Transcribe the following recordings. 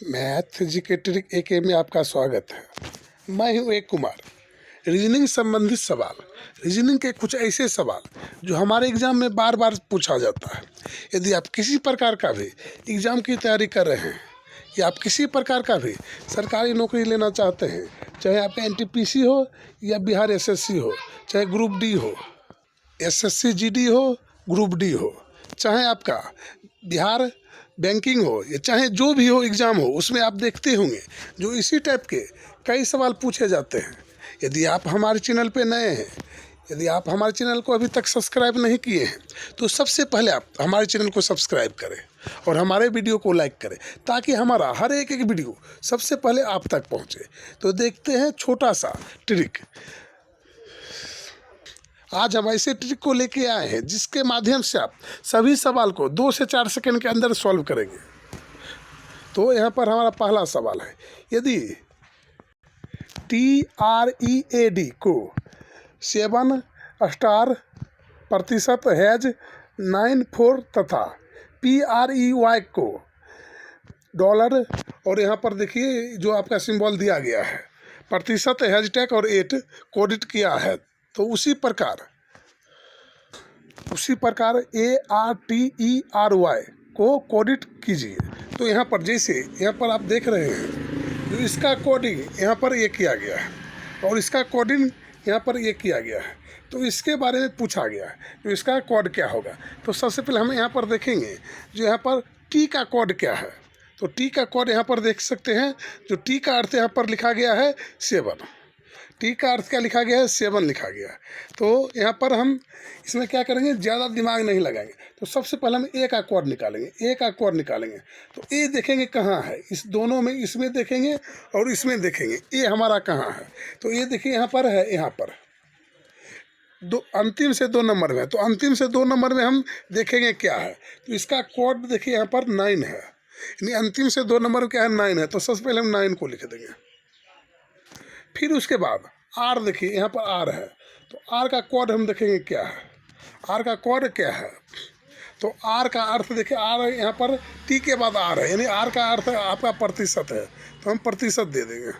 Math GK trick एके में आपका स्वागत है। मैं हूं एक कुमार। रीजनिंग संबंधित सवाल, रीजनिंग के कुछ ऐसे सवाल जो हमारे एग्जाम में बार बार पूछा जाता है। यदि आप किसी प्रकार का भी एग्ज़ाम की तैयारी कर रहे हैं या आप किसी प्रकार का भी सरकारी नौकरी लेना चाहते हैं, चाहे आपका एनटीपीसी हो या बिहार एसएससी हो, चाहे ग्रुप डी हो, एसएससी जीडी हो, ग्रुप डी हो, चाहे आपका बिहार बैंकिंग हो या चाहे जो भी हो एग्ज़ाम हो, उसमें आप देखते होंगे जो इसी टाइप के कई सवाल पूछे जाते हैं। यदि आप हमारे चैनल पे नए हैं, यदि आप हमारे चैनल को अभी तक सब्सक्राइब नहीं किए हैं, तो सबसे पहले आप हमारे चैनल को सब्सक्राइब करें और हमारे वीडियो को लाइक करें, ताकि हमारा हर एक वीडियो सबसे पहले आप तक पहुंचे। तो देखते हैं छोटा सा ट्रिक। आज हम ऐसे ट्रिक को लेके आए हैं जिसके माध्यम से आप सभी सवाल को 2 से 4 सेकंड के अंदर सॉल्व करेंगे। तो यहाँ पर हमारा पहला सवाल है, यदि TREAD को 7% हैज 94 तथा PREY को डॉलर, और यहाँ पर देखिए जो आपका सिंबल दिया गया है प्रतिशत, हैशटैग और 8 कोडिट किया है, तो उसी प्रकार ARTERY को कोडिट कीजिए। तो यहाँ पर जैसे यहाँ पर आप देख रहे हैं जो इसका कोडिंग यहाँ पर ये किया गया है और इसका कोडिंग यहाँ पर ये किया गया है, तो इसके बारे में पूछा गया है तो इसका कोड क्या होगा। तो सबसे पहले हम यहाँ पर देखेंगे जो यहाँ पर टी का कोड क्या है। तो टी का कोड यहाँ पर देख सकते हैं, जो टी का अर्थ यहाँ पर लिखा गया है 7, टी का अर्थ क्या लिखा गया है 7 लिखा गया है। तो यहाँ पर हम इसमें क्या करेंगे, ज़्यादा दिमाग नहीं लगाएंगे। तो सबसे पहले हम ए का कोड निकालेंगे, ए का कोड निकालेंगे। तो ए देखेंगे कहाँ है, इस दोनों में, इसमें देखेंगे और इसमें देखेंगे ए हमारा कहाँ है। तो ये देखिए यहाँ पर है, यहाँ पर अंतिम से 2 नंबर में। तो अंतिम से 2 नंबर में हम देखेंगे क्या है, तो इसका कोड देखिए यहाँ पर 9 है, यानी अंतिम से 2 नंबर क्या है 9 है। तो सबसे पहले हम 9 को लिख देंगे। फिर उसके बाद आर, देखिए यहाँ पर आर है, तो आर का कोड हम देखेंगे क्या है, आर का कोड क्या है। तो आर का अर्थ देखिए, आर यहाँ पर टी के बाद आर है, यानी आर का अर्थ आपका प्रतिशत है, तो हम प्रतिशत दे देंगे।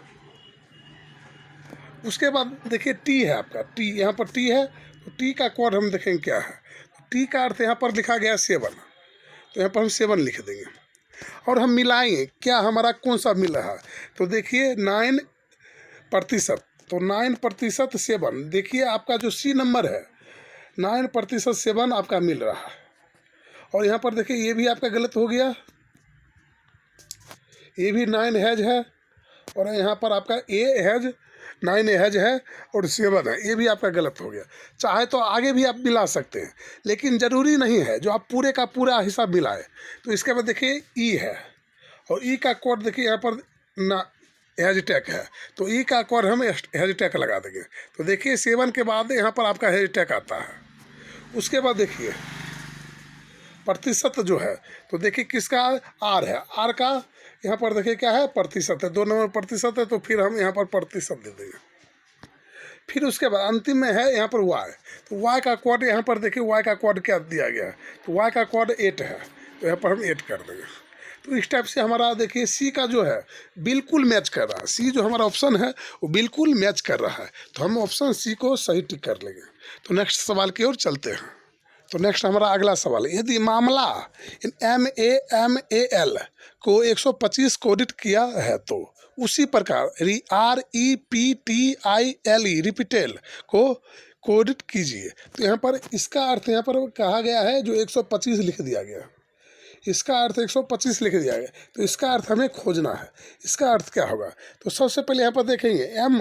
उसके बाद देखिए टी है आपका, टी यहाँ पर टी है, तो टी का कोड हम देखेंगे क्या है। तो टी का अर्थ यहाँ पर लिखा गया 7, तो यहाँ पर हम 7 लिख देंगे और हम मिलाएंगे क्या हमारा कौन सा मिल रहा है। तो देखिए 9%, तो 9% 7, देखिए आपका जो सी नंबर है 9% 7 आपका मिल रहा है। और यहाँ पर देखिए ये भी आपका गलत हो गया, ये भी 9 हैज है, और यहाँ पर आपका ए हैज 9 हैज है और 7 है, ये भी आपका गलत हो गया। चाहे तो आगे भी आप मिला सकते हैं, लेकिन ज़रूरी नहीं है जो आप पूरे का पूरा हिसाब मिलाए। तो इसके बाद देखिए ई है, और ई का कोड देखिए यहाँ पर ना हैशटैग है, तो ई का कोड हम हैशटैग लगा देंगे। तो देखिए 7 के बाद यहाँ पर आपका हैशटैग आता है। उसके बाद देखिए प्रतिशत जो है, तो देखिए किसका आर है, आर का यहाँ पर देखिए क्या है प्रतिशत है, 2 नंबर प्रतिशत है, तो फिर हम यहाँ पर प्रतिशत दे देंगे। फिर उसके बाद अंतिम में है यहाँ पर वाई, तो वाई का कोड यहाँ पर देखिए वाई का कोड क्या दिया गया है, तो वाई का कोड 8 है, तो यहाँ पर हम 8 कर देंगे। तो इस टाइप से हमारा देखिए सी का जो है बिल्कुल मैच कर रहा है, सी जो हमारा ऑप्शन है वो बिल्कुल मैच कर रहा है, तो हम ऑप्शन सी को सही टिक कर लेंगे। तो नेक्स्ट सवाल की ओर चलते हैं। तो नेक्स्ट हमारा अगला सवाल है, यदि मामला MAMAL को 125 कोडिट किया है, तो उसी प्रकार REPTILE रिपीटेल को कोडिट कीजिए। तो यहाँ पर इसका अर्थ यहाँ पर कहा गया है जो 125 लिख दिया गया, इसका अर्थ 125 लिख दिया गया, तो इसका अर्थ हमें खोजना है, इसका अर्थ क्या होगा। तो सबसे पहले यहाँ पर देखेंगे एम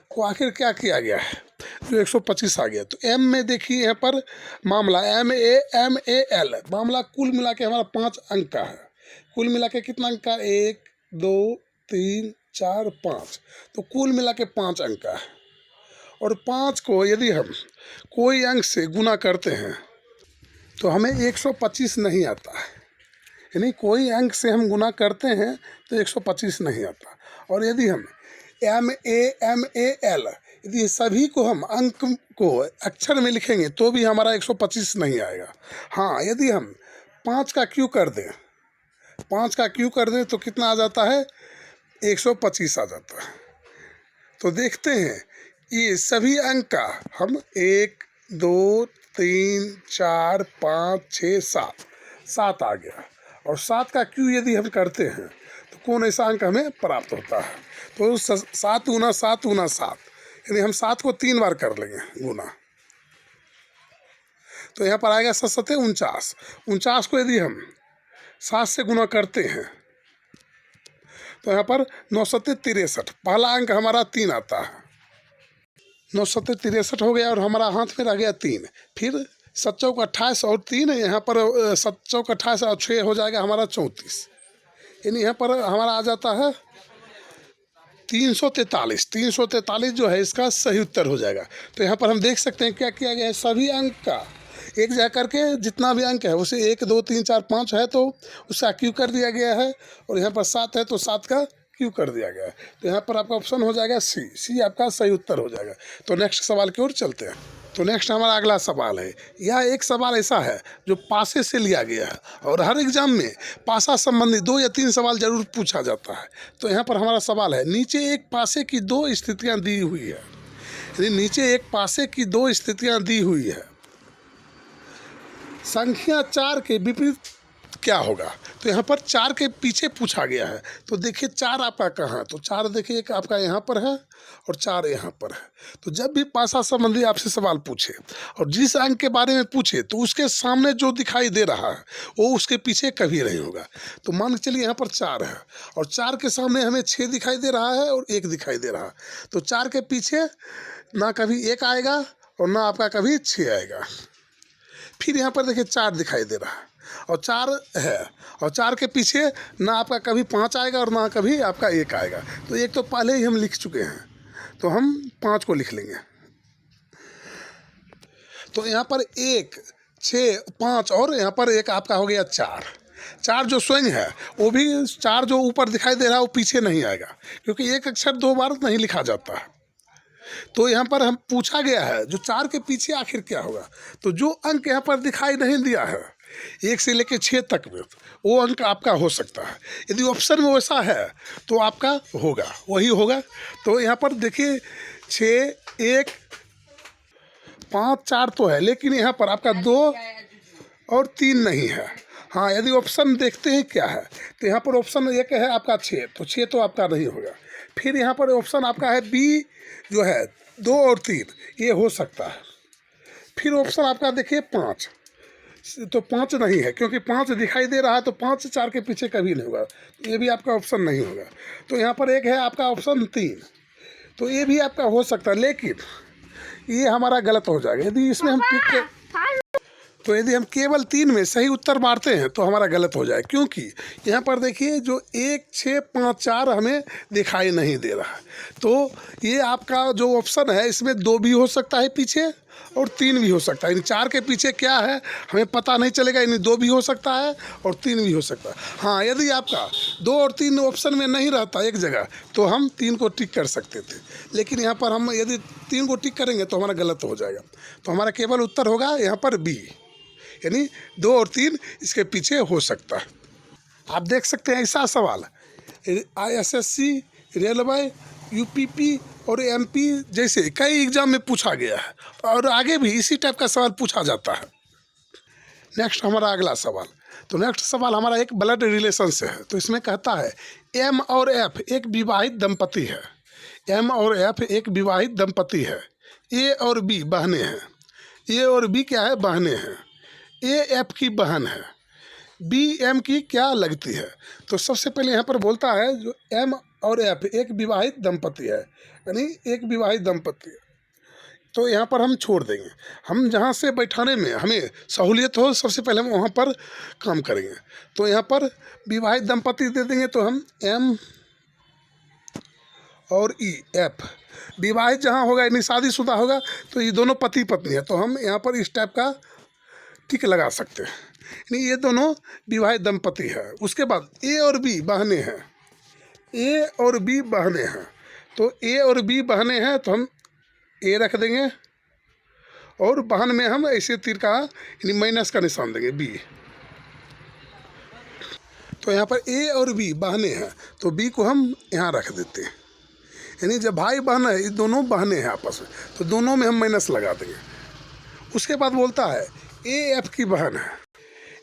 को आखिर क्या किया गया है, जो 125 आ गया। तो एम में देखिए यहाँ पर मामला MAMAL, मामला कुल मिला के हमारा 5 अंक का है। कुल मिला के कितना अंक का, 1 2 3 4 5, तो कुल मिला के 5 अंक का है। और 5 को यदि हम कोई अंक से गुना करते हैं तो हमें 125 नहीं आता है, यानी कोई अंक से हम गुना करते हैं तो 125 नहीं आता। और यदि हम MAMAL यदि सभी को हम अंक को अक्षर में लिखेंगे तो भी हमारा 125 नहीं आएगा। हाँ, यदि हम 5 का क्यू कर दें 5 का क्यू कर दें तो कितना आ जाता है, 125 आ जाता है। तो देखते हैं ये सभी अंक का हम 1 2 3 4 5 6 7 आ गया, और 7 का क्यू यदि हम करते हैं तो कौन ऐसा अंक हमें प्राप्त होता है। तो 7 गुना 7 गुना 7, यानी हम 7 को 3 बार कर लेंगे गुना, तो यहाँ पर आएगा 7 7 49। 49 को यदि हम 7 से गुना करते हैं तो यहाँ पर 9 7 63, पहला अंक हमारा 3 आता है। 9 7 63 हो गया और हमारा हाथ में रह गया 3। फिर 7 चौक 28 और 3, यहाँ पर 7 चौक 28 और 6 हो जाएगा हमारा 34, यानी यहाँ पर हमारा आ जाता है 343। 343 जो है इसका सही उत्तर हो जाएगा। तो यहाँ पर हम देख सकते हैं क्या किया गया है, सभी अंक का एक जा करके जितना भी अंक है उसे 1 2 3 4 5 है तो उसका क्यू कर दिया गया है, और यहाँ पर 7 है तो 7 का क्यू कर दिया गया है। तो यहाँ पर आपका ऑप्शन हो जाएगा सी आपका सही उत्तर हो जाएगा। तो नेक्स्ट सवाल की ओर चलते हैं। तो नेक्स्ट हमारा अगला सवाल है, यह एक सवाल ऐसा है जो पासे से लिया गया है, और हर एग्जाम में पासा संबंधी 2 या 3 सवाल जरूर पूछा जाता है। तो यहाँ पर हमारा सवाल है, नीचे एक पासे की 2 स्थितियाँ दी हुई है, यानी नीचे एक पासे की 2 स्थितियाँ दी हुई है, संख्या 4 के विपरीत क्या होगा। तो यहाँ पर 4 के पीछे पूछा गया है। तो देखिए 4 आपका कहाँ है, तो 4 देखिए एक आपका यहाँ पर है और 4 यहाँ पर है। तो जब भी पासा संबंधी आपसे सवाल पूछे और जिस अंक के बारे में पूछे तो उसके सामने जो दिखाई दे रहा है वो उसके पीछे कभी नहीं होगा। तो मान के चलिए यहाँ पर 4 है और 4 के सामने हमें 6 दिखाई दे रहा है और 1 दिखाई दे रहा है। तो 4 के पीछे ना कभी 1 आएगा और ना आपका कभी 6 आएगा। फिर यहाँ पर देखिए 4 दिखाई दे रहा है और 4 है, और 4 के पीछे ना आपका कभी 5 आएगा और ना कभी आपका 1 आएगा। तो 1 तो पहले ही हम लिख चुके हैं, तो हम 5 को लिख लेंगे। तो यहाँ पर 1 6 5 और यहाँ पर 1 आपका हो गया 4। 4 जो स्वयं है वो भी 4 जो ऊपर दिखाई दे रहा है वो पीछे नहीं आएगा, क्योंकि एक अक्षर 2 बार नहीं लिखा जाता है। तो यहाँ पर हम पूछा गया है जो 4 के पीछे आखिर क्या होगा। तो जो अंक यहाँ पर दिखाई नहीं दिया है 1 से लेकर 6 तक में, वो अंक आपका हो सकता है। यदि ऑप्शन में वैसा है तो आपका होगा, वही होगा। तो यहाँ पर देखिए 6 1 5 4 तो है, लेकिन यहाँ पर आपका 2 और 3 नहीं है। हाँ, यदि ऑप्शन देखते हैं क्या है, तो यहाँ पर ऑप्शन 1 है आपका 6, तो 6 तो आपका नहीं होगा। फिर यहाँ पर ऑप्शन आपका है बी जो है 2 और 3, ये हो सकता है। फिर ऑप्शन आपका देखिए 5, तो 5 नहीं है, क्योंकि 5 दिखाई दे रहा है, तो 5 4 के पीछे कभी नहीं होगा, तो ये भी आपका ऑप्शन नहीं होगा। तो यहाँ पर एक है आपका ऑप्शन 3, तो ये भी आपका हो सकता है, लेकिन ये हमारा गलत हो जाएगा। यदि इसमें हम तो यदि हम केवल 3 में सही उत्तर मारते हैं तो हमारा गलत हो जाए, क्योंकि यहाँ पर देखिए जो 1 6 5 4 हमें दिखाई नहीं दे रहा है। तो ये आपका जो ऑप्शन है इसमें 2 भी हो सकता है पीछे और 3 भी हो सकता है। यानी 4 के पीछे क्या है हमें पता नहीं चलेगा, यानी 2 भी हो सकता है और 3 भी हो सकता है। हाँ, यदि आपका 2 और 3 ऑप्शन में नहीं रहता एक जगह तो हम 3 को टिक कर सकते थे, लेकिन यहाँ पर हम यदि 3 को टिक करेंगे तो हमारा गलत हो जाएगा। तो हमारा केवल उत्तर होगा यहाँ पर बी, यानी 2 और 3 इसके पीछे हो सकता है। आप देख सकते हैं ऐसा सवाल ISSC, रेलवे, UPP और MP जैसे कई एग्जाम में पूछा गया है, और आगे भी इसी टाइप का सवाल पूछा जाता है। नेक्स्ट हमारा अगला सवाल, तो नेक्स्ट सवाल हमारा एक ब्लड रिलेशन से है। तो इसमें कहता है M और F एक विवाहित दंपति है। M और F एक विवाहित दंपति है। A और B बहनें हैं। A और B क्या है, बहनें हैं। A F की बहन है, B M की क्या लगती है। तो सबसे पहले यहाँ पर बोलता है जो M और F एक विवाहित दंपति है, यानी एक विवाहित दंपति है। तो यहाँ पर हम छोड़ देंगे, हम जहाँ से बैठाने में हमें सहूलियत हो सबसे पहले हम वहाँ पर काम करेंगे। तो यहाँ पर विवाहित दंपति दे देंगे, तो हम M और E F, विवाहित जहाँ होगा यानी शादीशुदा होगा तो ये दोनों पति पत्नी है, तो हम यहाँ पर इस टाइप का टिक लगा सकते हैं, यानी ये दोनों विवाहित दंपति है। उसके बाद A और B बहनें हैं। A और B बहनें हैं, तो A और B बहनें हैं तो हम A रख देंगे, और बहन में हम ऐसे तीर का यानी माइनस का निशान देंगे B। तो यहाँ पर ए और बी बहनें हैं, तो बी को हम यहाँ रख देते हैं। यानी जब भाई बहन है, ये दोनों बहनें हैं आपस में, तो दोनों में हम माइनस लगा देंगे। उसके बाद बोलता है ए एफ की बहन है।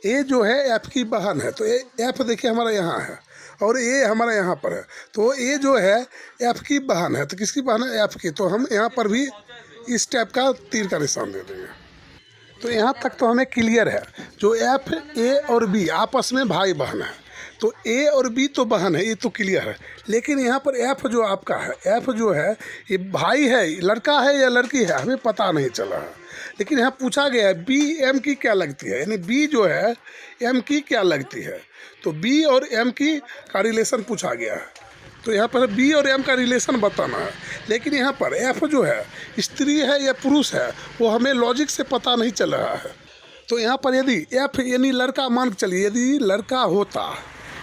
ए जो है एफ की बहन है, तो ए एफ देखिए हमारा यहाँ है और ए हमारा यहाँ पर है, तो ए जो है एफ की बहन है। तो किसकी बहन है? एफ की। तो हम यहाँ पर भी इस टाइप का तीर का निशान दे देंगे। तो यहाँ तक तो हमें क्लियर है। जो एफ ए और बी आपस में भाई बहन है, तो ए और बी तो बहन है, ये तो क्लियर है। लेकिन यहाँ पर एफ जो आपका है, एफ जो है ये भाई है, लड़का है या लड़की है, हमें पता नहीं चला है। लेकिन यहाँ पूछा गया है बी एम की क्या लगती है, यानी बी जो है एम की क्या लगती है। तो बी और एम की का रिलेशन पूछा गया है, तो यहाँ पर बी और एम का रिलेशन बताना है। लेकिन यहाँ पर एफ जो है स्त्री है या पुरुष है, वो हमें लॉजिक से पता नहीं चल रहा है। तो यहाँ पर यदि एफ यानी लड़का मान के चलिए, यदि लड़का होता,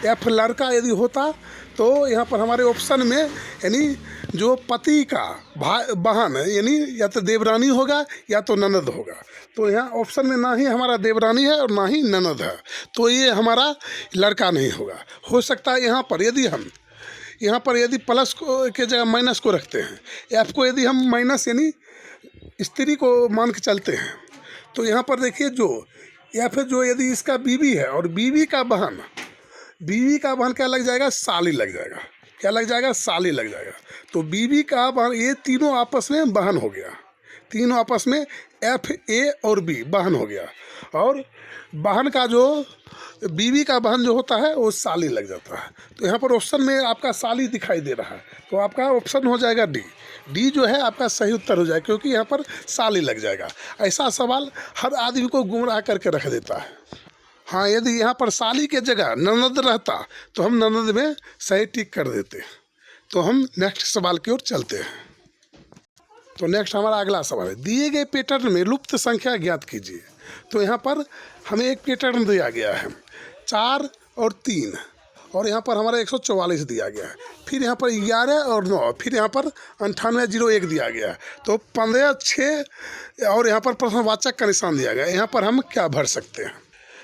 एफ लड़का यदि होता, तो यहाँ पर हमारे ऑप्शन में यानी जो पति का भाई बहन यानी या तो देवरानी होगा या तो ननद होगा। तो यहाँ ऑप्शन में ना ही हमारा देवरानी है और ना ही ननद है, तो ये हमारा लड़का नहीं होगा। हो सकता है यहाँ पर यदि हम यहाँ पर यदि प्लस को के जगह माइनस को रखते हैं, एफ को यदि हम माइनस यानी स्त्री को मान के चलते हैं, तो यहाँ पर देखिए जो एफ जो यदि इसका बीवी है और बीवी का बहन क्या लग जाएगा? साली लग जाएगा। क्या लग जाएगा? साली लग जाएगा। तो बीवी का बहन, ये तीनों आपस में बहन हो गया। तीनों आपस में एफ ए और बी बहन हो गया। और बहन का जो बीवी का बहन जो होता है वो साली लग जाता है। तो यहाँ पर ऑप्शन में आपका साली दिखाई दे रहा है, तो आपका ऑप्शन हो जाएगा डी। डी जो है आपका सही उत्तर हो जाएगा, क्योंकि यहाँ पर साली लग जाएगा। ऐसा सवाल हर आदमी को गुमराह करके रख देता है। हाँ, यदि यहाँ पर साली के जगह ननद रहता तो हम ननद में सही टिक कर देते। तो हम नेक्स्ट सवाल की ओर चलते हैं। तो नेक्स्ट हमारा अगला सवाल है, दिए गए पैटर्न में लुप्त संख्या ज्ञात कीजिए। तो यहाँ पर हमें एक पैटर्न दिया गया है 4 और 3, और यहाँ पर हमारा 144 दिया गया है। फिर यहाँ पर 11 और 9, फिर यहाँ पर 9801 दिया गया है। तो 15, 6 और यहाँ पर प्रश्नवाचक का निशान दिया गया है। यहाँ पर हम क्या भर सकते हैं?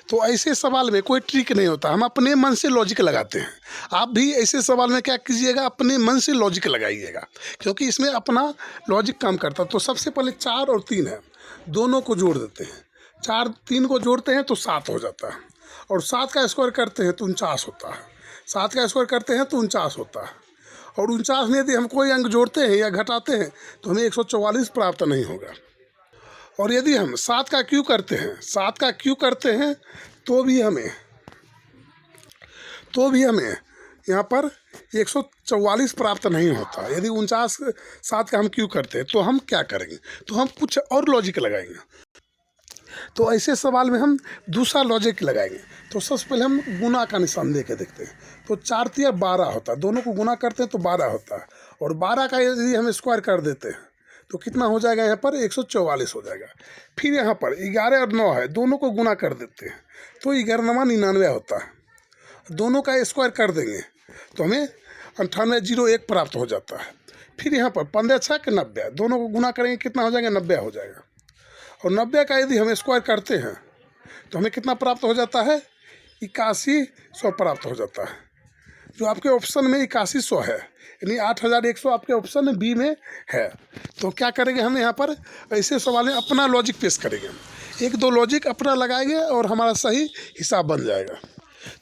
तो ऐसे सवाल में कोई ट्रिक नहीं होता, हम अपने मन से लॉजिक लगाते हैं। आप भी ऐसे सवाल में क्या कीजिएगा? अपने मन से लॉजिक लगाइएगा, क्योंकि इसमें अपना लॉजिक काम करता है। तो सबसे पहले 4 और 3 है, दोनों को जोड़ देते हैं। 4 3 को जोड़ते हैं तो 7 हो जाता है, और 7 का स्क्वायर करते हैं तो 49 होता है। 7 का स्क्वायर करते हैं तो 49 होता है, और 49 में यदि हम कोई अंक जोड़ते हैं या घटाते हैं तो हमें 144 प्राप्त नहीं होगा। और यदि हम 7 का क्यू करते हैं तो भी हमें यहाँ पर 144 प्राप्त नहीं होता। यदि 49 7 का हम क्यू करते हैं तो हम क्या करेंगे? तो हम कुछ और लॉजिक लगाएंगे। तो ऐसे सवाल में हम दूसरा लॉजिक लगाएंगे। तो सबसे पहले हम गुना का निशान दे के देखते हैं। तो 4 तिया 12 होता है, दोनों को गुना करते हैं तो 12 होता है, और 12 का यदि हम स्क्वायर कर देते हैं तो कितना हो जाएगा? यहाँ पर 144 हो जाएगा। फिर यहाँ पर 11 और 9 है, दोनों को गुना कर देते हैं तो 11 99 होता है। दोनों का स्क्वायर कर देंगे तो हमें 9801 प्राप्त हो जाता है। फिर यहाँ पर 15 6 के 90, दोनों को गुना करेंगे कितना हो जाएगा? 90 हो जाएगा। और 90 का यदि हम स्क्वायर करते हैं तो हमें कितना प्राप्त हो जाता है? 8100 प्राप्त हो जाता है। जो आपके ऑप्शन में 8100 है, यानी 8100 आपके ऑप्शन बी में है। तो क्या करेंगे हम यहाँ पर? ऐसे सवाल में अपना लॉजिक पेश करेंगे, 1-2 लॉजिक अपना लगाएंगे और हमारा सही हिसाब बन जाएगा।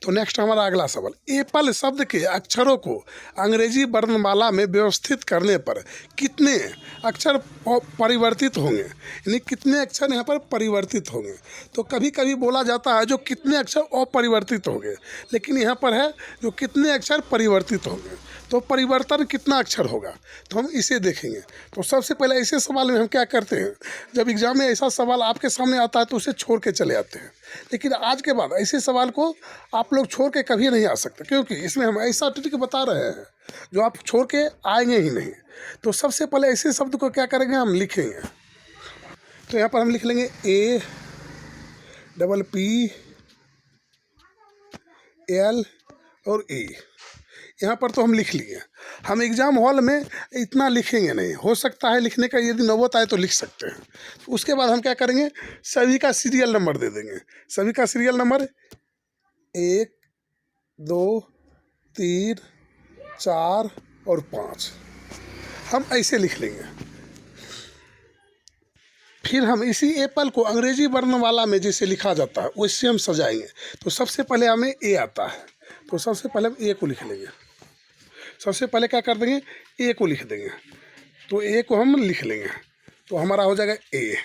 तो नेक्स्ट हमारा अगला सवाल, एप्पल शब्द के अक्षरों को अंग्रेजी वर्णमाला में व्यवस्थित करने पर कितने अक्षर परिवर्तित होंगे? यानी कितने अक्षर यहाँ पर परिवर्तित होंगे? तो कभी कभी बोला जाता है जो कितने अक्षर अपरिवर्तित होंगे, लेकिन यहाँ पर है जो कितने अक्षर परिवर्तित होंगे। तो परिवर्तन कितना अक्षर होगा, तो हम इसे देखेंगे। तो सबसे पहले ऐसे सवाल में हम क्या करते हैं, जब एग्जाम में ऐसा सवाल आपके सामने आता है तो उसे छोड़ के चले आते हैं। लेकिन आज के बाद ऐसे सवाल को आप लोग छोड़ के कभी नहीं आ सकते, क्योंकि इसमें हम ऐसा ट्रिक बता रहे हैं जो आप छोड़ के आएंगे ही नहीं। तो सबसे पहले ऐसे शब्द को क्या करेंगे? हम लिखेंगे। तो यहाँ पर हम लिख लेंगे APPL और E। यहाँ पर तो हम लिख लिए। हम एग्ज़ाम हॉल में इतना लिखेंगे नहीं, हो सकता है लिखने का यदि नौबत आए तो लिख सकते हैं। तो उसके बाद हम क्या करेंगे? सभी का सीरियल नंबर दे देंगे। सभी का सीरियल नंबर 1 2, 3, 4 और 5 हम ऐसे लिख लेंगे। फिर हम इसी एप्पल को अंग्रेजी वर्णमाला में जैसे लिखा जाता है वैसे हम सजाएंगे। तो सबसे पहले हमें ए आता है, तो सबसे पहले हम ए को लिख लेंगे। सबसे पहले क्या कर देंगे, ए को लिख देंगे। तो ए को हम लिख लेंगे, तो हमारा हो जाएगा ए।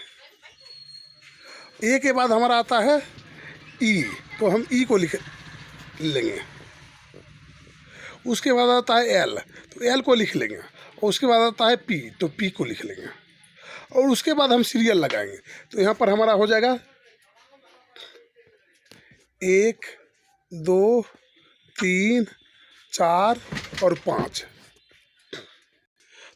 ए के बाद हमारा आता है ई, तो हम ई को लिख लेंगे। उसके बाद आता है एल, तो एल को लिख लेंगे। और उसके बाद आता है पी, तो पी को लिख लेंगे। और उसके बाद हम सीरियल लगाएंगे। तो यहाँ पर हमारा हो जाएगा 1, 2, 3, 4 और 5।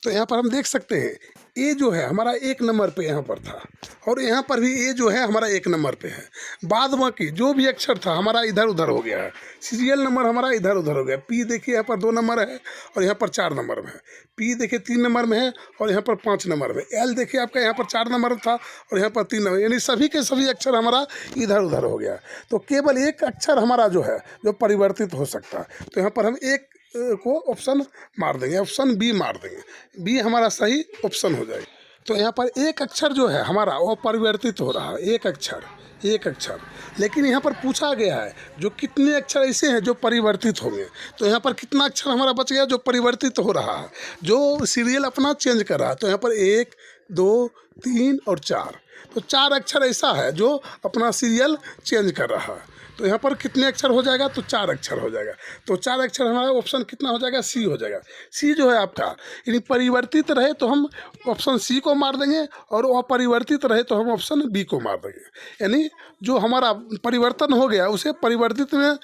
तो यहाँ पर हम देख सकते हैं ए जो है हमारा 1 नंबर पे यहाँ पर था, और यहाँ पर भी ए जो है हमारा 1 नंबर पे है। बाद बाकी जो भी अक्षर था हमारा इधर उधर हो गया है। सीरियल नंबर हमारा इधर उधर हो गया। पी देखिए यहाँ पर 2 नंबर है और यहाँ पर 4 नंबर में है। पी देखिए 3 नंबर में है और यहाँ पर 5 नंबर में। एल देखिए आपका यहाँ पर 4 नंबर था और यहाँ पर 3 नंबर, यानी सभी के सभी अक्षर हमारा इधर उधर हो गया। तो केवल एक अक्षर हमारा जो है जो परिवर्तित हो सकता है। तो यहाँ पर हम एक को ऑप्शन मार देंगे, ऑप्शन बी मार देंगे। बी हमारा सही ऑप्शन हो जाएगा। तो यहाँ पर एक अक्षर जो है हमारा वो परिवर्तित हो रहा है, एक अक्षर। लेकिन यहाँ पर पूछा गया है जो कितने अक्षर ऐसे हैं जो परिवर्तित होंगे। तो यहाँ पर कितना अक्षर हमारा बच गया जो परिवर्तित हो रहा है, जो सीरियल अपना चेंज कर रहा है। तो यहाँ पर 1, 2, 3 और 4, तो 4 अक्षर ऐसा है जो अपना सीरियल चेंज कर रहा है। तो यहाँ पर कितने अक्षर हो जाएगा, तो 4 अक्षर हो जाएगा। तो 4 अक्षर हमारा ऑप्शन कितना हो जाएगा, सी हो जाएगा। सी जो है आपका यानी परिवर्तित रहे तो हम ऑप्शन सी को मार देंगे, और अपरिवर्तित रहे तो हम ऑप्शन बी को मार देंगे। यानी जो हमारा परिवर्तन हो गया उसे परिवर्तित में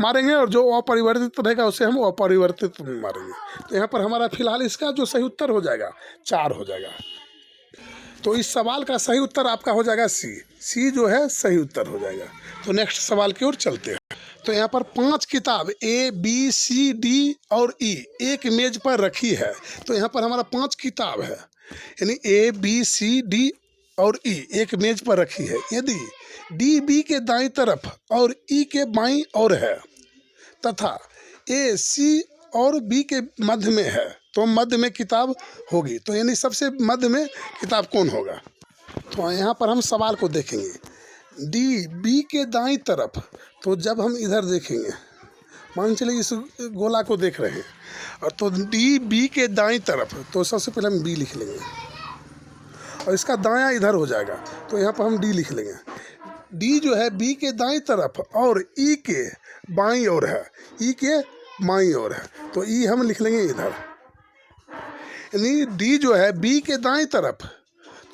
मारेंगे, और जो अपरिवर्तित रहेगा उसे हम अपरिवर्तित में मारेंगे। तो यहाँ पर हमारा फिलहाल इसका जो सही उत्तर हो जाएगा 4 हो जाएगा। तो इस सवाल का सही उत्तर आपका हो जाएगा सी। सी जो है सही उत्तर हो जाएगा। तो नेक्स्ट सवाल की ओर चलते हैं। तो यहाँ पर 5 किताब ए, बी, सी, डी और ई एक मेज पर रखी है। तो यहाँ पर हमारा 5 किताब है, यानी ए, बी, सी, डी और ई एक मेज पर रखी है। यदि डी बी के दाईं तरफ और ई के बाईं ओर है तथा ए सी और बी के मध्य में है, तो मध्य में किताब होगी। तो यानी सबसे मध्य में किताब कौन होगा। तो यहाँ पर हम सवाल को देखेंगे। डी बी के दाईं तरफ, तो जब हम इधर देखेंगे, मान चलिए इस गोला को देख रहे हैं, और तो डी बी के दाईं तरफ, तो सबसे पहले हम बी लिख लेंगे, और इसका दायां इधर हो जाएगा। तो यहाँ पर हम डी लिख लेंगे। डी जो है बी के दाईं तरफ और ई के बाईं ओर है, ई के बाईं ओर है, तो ई हम लिख लेंगे इधर। यानी डी जो है बी के दाईं तरफ,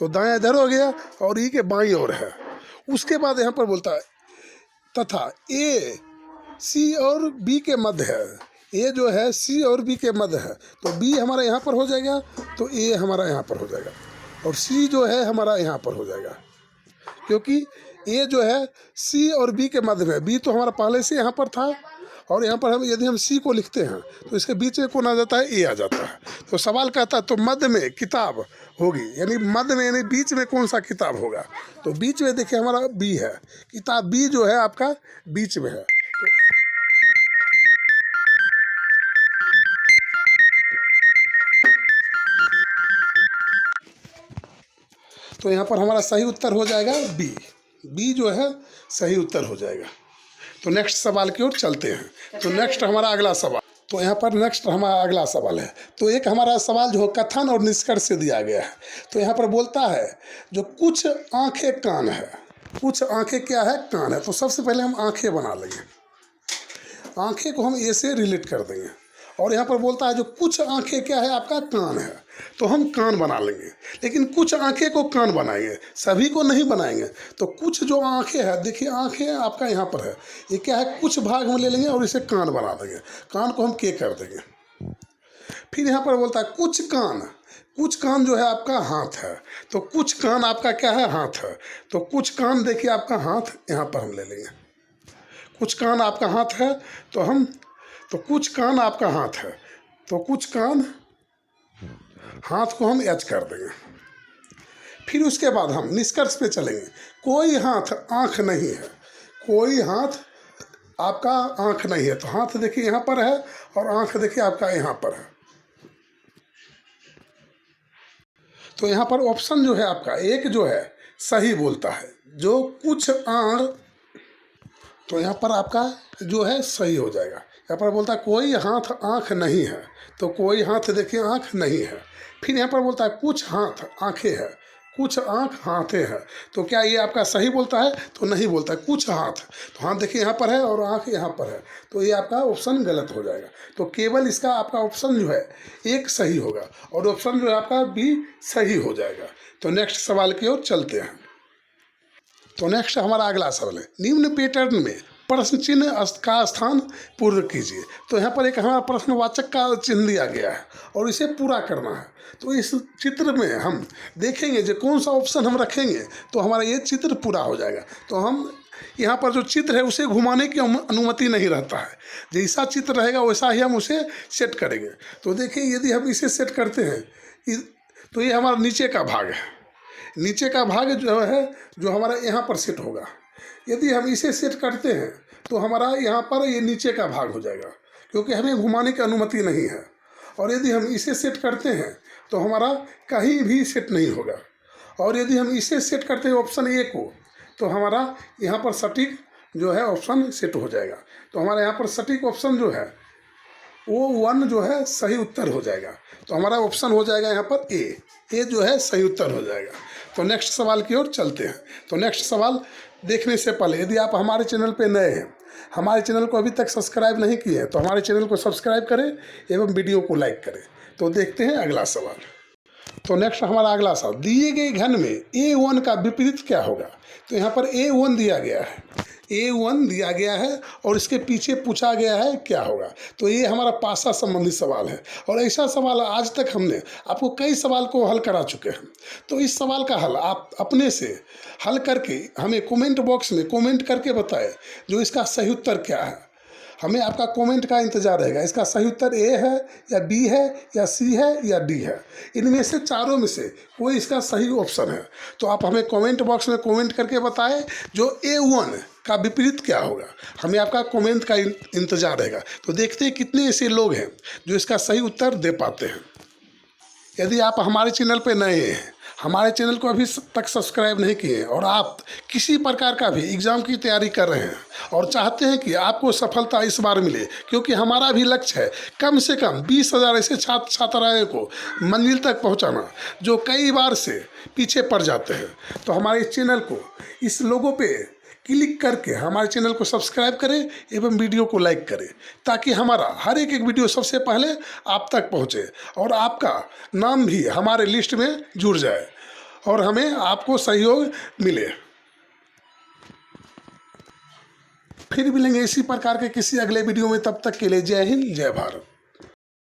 तो दायां इधर हो गया, और ई के बाईं ओर है। उसके बाद यहाँ पर बोलता है तथा ए सी और बी के मध्य है। ए जो है सी और बी के मध्य है, तो बी हमारा यहाँ पर हो जाएगा, तो ए हमारा यहाँ पर हो जाएगा, और सी जो है हमारा यहाँ पर हो जाएगा, क्योंकि ए जो है सी और बी के मध्य में। बी तो हमारा पहले से यहाँ पर था, और यहाँ पर हम यदि हम सी को लिखते हैं तो इसके बीच में कौन आ जाता है, ए आ जाता है। तो सवाल कहता है तो मध्य में किताब होगी, यानी मध्य में यानी बीच में कौन सा किताब होगा। तो बीच में देखिए हमारा बी है, किताब बी जो है आपका बीच में है। तो यहाँ पर हमारा सही उत्तर हो जाएगा बी। बी जो है सही उत्तर हो जाएगा। तो नेक्स्ट सवाल की ओर चलते हैं। तो नेक्स्ट हमारा अगला सवाल, तो यहाँ पर नेक्स्ट हमारा अगला सवाल है। तो एक हमारा सवाल जो कथन और निष्कर्ष से दिया गया है। तो यहाँ पर बोलता है जो कुछ आंखें कान है, कुछ आंखें क्या है, कान है। तो सबसे पहले हम आंखें बना लेंगे, आंखें को हम ए से रिलेट कर देंगे। और यहाँ पर बोलता है जो कुछ आंखें क्या है, आपका कान है, तो हम कान बना लेंगे। लेकिन कुछ आंखें को कान बनाएंगे, सभी को नहीं बनाएंगे। तो कुछ जो आंखें है, देखिए आंखें आपका यहाँ पर है, ये क्या है, कुछ भाग में ले लेंगे और इसे कान बना देंगे। कान को हम के कर देंगे। फिर यहाँ पर बोलता है कुछ कान, कुछ कान जो है आपका हाथ है। तो कुछ कान आपका क्या है, हाथ है। तो कुछ कान देखिए आपका हाथ यहाँ पर हम ले लेंगे। कुछ कान आपका हाथ है, तो कुछ कान आपका हाथ है, तो कुछ कान हाथ को हम एच कर देंगे। फिर उसके बाद हम निष्कर्ष पे चलेंगे। कोई हाथ आँख नहीं है, कोई हाथ आपका आँख नहीं है, तो हाथ देखिए यहाँ पर है और आँख देखिए आपका यहाँ पर है। तो यहाँ पर ऑप्शन जो है आपका एक जो है सही बोलता है, जो कुछ आँख, तो यहाँ पर आपका जो है सही हो जाएगा। यहाँ पर बोलता है कोई हाथ आँख नहीं है, तो कोई हाथ देखिए आँख नहीं है। फिर यहाँ पर बोलता है कुछ हाथ आँखें हैं, कुछ आँख हाथे हैं, तो क्या ये आपका सही बोलता है? तो नहीं बोलता है, कुछ हाथ, तो हाथ देखिए यहाँ पर है और आँख यहाँ पर है, तो ये आपका ऑप्शन गलत हो जाएगा। तो केवल इसका आपका ऑप्शन जो है एक सही होगा और ऑप्शन जो है आपका बी सही हो जाएगा। तो नेक्स्ट सवाल की ओर चलते हैं। तो नेक्स्ट हमारा अगला सवाल है, निम्न पैटर्न में प्रश्न चिन्ह का स्थान पूर्ण कीजिए। तो यहाँ पर एक हमारा प्रश्नवाचक का चिन्ह दिया गया है और इसे पूरा करना है। तो इस चित्र में हम देखेंगे जो कौन सा ऑप्शन हम रखेंगे तो हमारा ये चित्र पूरा हो जाएगा। तो हम यहाँ पर जो चित्र है उसे घुमाने की अनुमति नहीं रहता है, जैसा चित्र रहेगा वैसा ही हम उसे सेट करेंगे। तो देखिए यदि हम इसे सेट करते हैं तो ये हमारा नीचे का भाग है, नीचे का भाग जो है जो हमारा यहाँ पर सेट होगा। यदि हम इसे सेट करते हैं तो हमारा यहाँ पर ये नीचे का भाग हो जाएगा, क्योंकि हमें घुमाने की अनुमति नहीं है। और यदि हम इसे सेट करते हैं तो हमारा कहीं भी सेट नहीं होगा। और यदि हम इसे सेट करते हैं ऑप्शन ए को, तो हमारा यहाँ पर सटीक जो है ऑप्शन सेट हो जाएगा। तो हमारा यहाँ पर सटीक ऑप्शन जो है वो 1 जो है सही उत्तर हो जाएगा। तो हमारा ऑप्शन हो जाएगा यहाँ पर ए जो है सही उत्तर हो जाएगा। तो नेक्स्ट सवाल की ओर चलते हैं। तो नेक्स्ट सवाल देखने से पहले यदि आप हमारे चैनल पे नए हैं, हमारे चैनल को अभी तक सब्सक्राइब नहीं किए हैं, तो हमारे चैनल को सब्सक्राइब करें एवं वीडियो को लाइक करें। तो देखते हैं अगला सवाल। तो नेक्स्ट हमारा अगला सवाल, दिए गए घन में A1 का विपरीत क्या होगा? तो यहाँ पर A1 दिया गया है, A1 दिया गया है और इसके पीछे पूछा गया है क्या होगा। तो ये हमारा पासा संबंधी सवाल है और ऐसा सवाल आज तक हमने आपको कई सवाल को हल करा चुके हैं। तो इस सवाल का हल आप अपने से हल करके हमें कमेंट बॉक्स में कमेंट करके बताएं जो इसका सही उत्तर क्या है। हमें आपका कमेंट का इंतजार रहेगा। इसका सही उत्तर ए है या बी है या सी है या डी है, इनमें से चारों में से कोई इसका सही ऑप्शन है। तो आप हमें कमेंट बॉक्स में कमेंट करके बताएं जो A1 का विपरीत क्या होगा। हमें आपका कमेंट का इंतजार रहेगा। तो देखते हैं कितने ऐसे लोग हैं जो इसका सही उत्तर दे पाते हैं। यदि आप हमारे चैनल पर नए हैं, हमारे चैनल को अभी तक सब्सक्राइब नहीं किए और आप किसी प्रकार का भी एग्ज़ाम की तैयारी कर रहे हैं और चाहते हैं कि आपको सफलता इस बार मिले, क्योंकि हमारा भी लक्ष्य है कम से कम 20,000 ऐसे छात्र छात्राएँ को मंजिल तक पहुंचाना जो कई बार से पीछे पड़ जाते हैं। तो हमारे चैनल को इस लोगों पे क्लिक करके हमारे चैनल को सब्सक्राइब करें एवं वीडियो को लाइक करें, ताकि हमारा हर एक वीडियो सबसे पहले आप तक पहुंचे और आपका नाम भी हमारे लिस्ट में जुड़ जाए और हमें आपको सहयोग मिले। फिर मिलेंगे इसी प्रकार के किसी अगले वीडियो में, तब तक के लिए जय हिंद जय भारत।